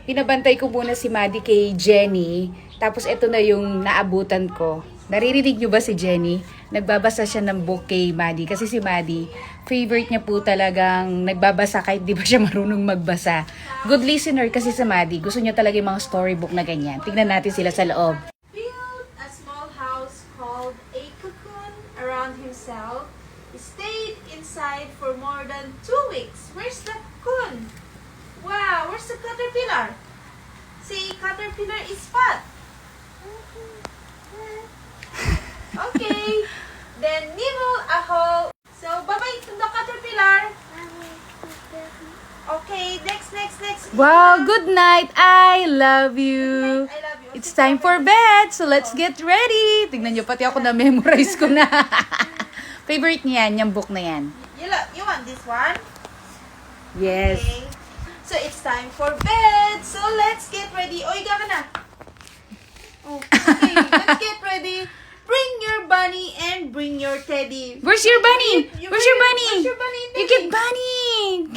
Pinabantay ko muna si Maddie kay Jenny. Tapos ito na yung naabutan ko. Naririnig nyo ba si Jenny? Nagbabasa siya ng book kay Maddie. Kasi si Maddie, favorite niya po talagang nagbabasa kahit di ba siya marunong magbasa. Good listener kasi si Maddie. Gusto niya talaga yung mga storybook na ganyan. Tignan natin sila sa loob. Built a small house called a cocoon around himself. He stayed inside for more than 2 weeks. Where's the cocoon? Wow, where's the caterpillar? See, caterpillar is fat. Okay, then nibble a hole. So, bye-bye to the caterpillar. Okay, next. Wow, good night. I love you. I love you. It's time for bed. So let's get ready. Tignan nyo, pati ako na-memorize ko na. Favorite niya yan, yung book na yan. You want this one? Yes. Okay. So, it's time for bed. So, let's get ready. O, higa ka na. Oh, okay, let's get ready. Bring your bunny and bring your teddy. Where's your bunny? Where's your bunny? Where's your bunny and You teddy? get bunny.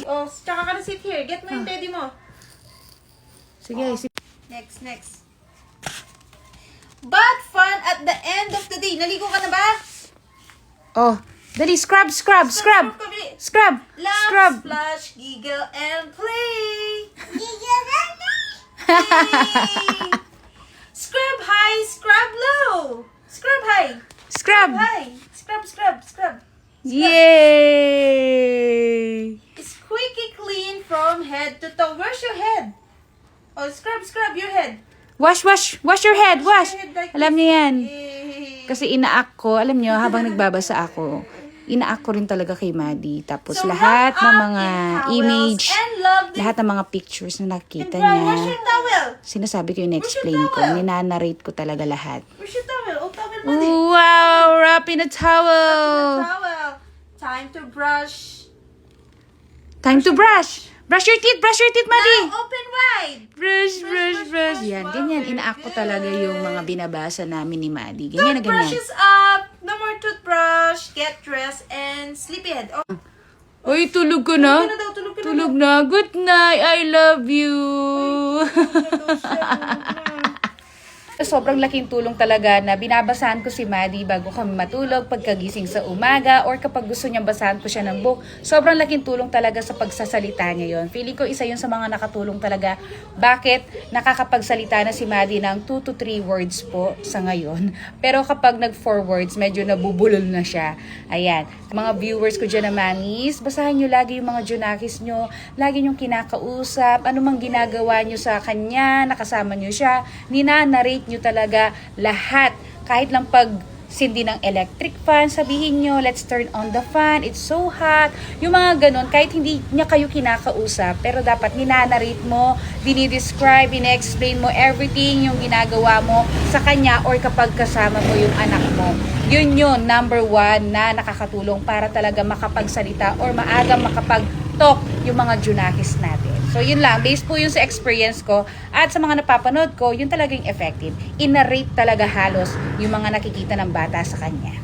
Oh, tsaka ka na sit here. Get mo yung teddy mo. Sige, Next. But fun at the end of the day. Naligo ka na ba? Oh, dali, scrub. Kabili. Scrub. Laugh, splash, giggle, and play. Yay! Scrub high, scrub low. Scrub high. Scrub. High. Scrub. Yay! Squeaky clean from head to toe. Where's your head? Oh, scrub your head. Wash your head, wash. Your head like Alam niyo yan. Yay. Kasi inaak ko, alam niyo, habang nagbabasa ako, inaak ko rin talaga kay Maddie. Tapos So, lahat wrap ng up mga in towels image, and love the- lahat ng mga pictures na nakita And Brian, where's niya, your towel? sinasabi ko yung explain Where's your ko, towel? ninanarrate ko talaga lahat. Where's your towel? Oh, towel mo din. Wow, wrap in a towel. Towel. Time to brush. Time to brush. Brush your teeth, Maddie. Now, open wide. Brush. brush. Yan, Wow, ganyan. very Inaak ko good. talaga yung mga binabasa namin ni Maddie. Ganyan na Toothbrush ganyan. is up. No more toothbrush. Get dressed and sleepyhead. Oh, Uy, tulog ka na? tulog ka na daw. Tulog na. Good night. I love you. Sobrang laking tulong talaga na binabasahan ko si Maddie bago kami matulog, pagkagising sa umaga, or kapag gusto niyang basahan ko siya ng book. Sobrang laking tulong talaga sa pagsasalita niya yon. Feeling ko isa yun sa mga nakatulong talaga. Bakit nakakapagsalita na si Maddie ng 2 to 3 words po sa ngayon. Pero kapag nag 4 words, medyo nabubulol na siya. Ayan. Mga viewers ko dyan na manis, basahan nyo lagi yung mga Junakis nyo. Lagi nyong kinakausap. Ano mang ginagawa nyo sa kanya, nakasama nyo siya. Ninanarrate nyo talaga lahat. Kahit lang pag sindi ng electric fan, sabihin nyo, let's turn on the fan, it's so hot. Yung mga ganun, kahit hindi niya kayo kinakausap, pero dapat ninanarrate mo, dinidescribe, ine-explain mo everything yung ginagawa mo sa kanya or kapag kasama mo yung anak mo. Yun yun, number 1 na nakakatulong para talaga makapagsalita or maagang makapag-talk yung mga Junakis natin. So yun lang, based po yun sa experience ko at sa mga napapanood ko, yun talagang effective. I-narrate talaga halos yung mga nakikita ng bata sa kanya.